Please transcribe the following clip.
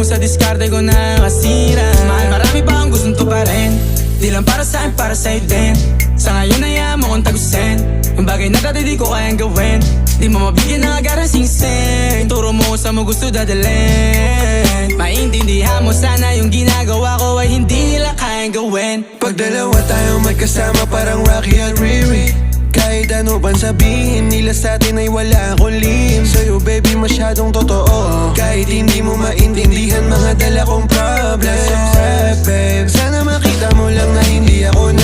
mo sa diskarte ko na kasira. Mahal, marami pa ang gustong tuparin. Di lang para sa'kin, para sa'yo din. Sa ngayon hayaan mo kong tagusin yung bagay na dati di ko kayang gawin. Di mo mabigyan ng agarang singsing. Turo mo sa mo gusto dadalhin. Maintindihan mo sana yung ginagawa ko ay hindi nila kayang gawin. Pag dalawa tayong magkasama parang Rocky at Riri. Kahit ano bang sabihin nila sa'tin ay wala akong lihim. Sa'yo baby masyadong totoo. Kahit hindi mo maintindihan mga dala kong problems. Babe, sana makita mo lang na hindi ako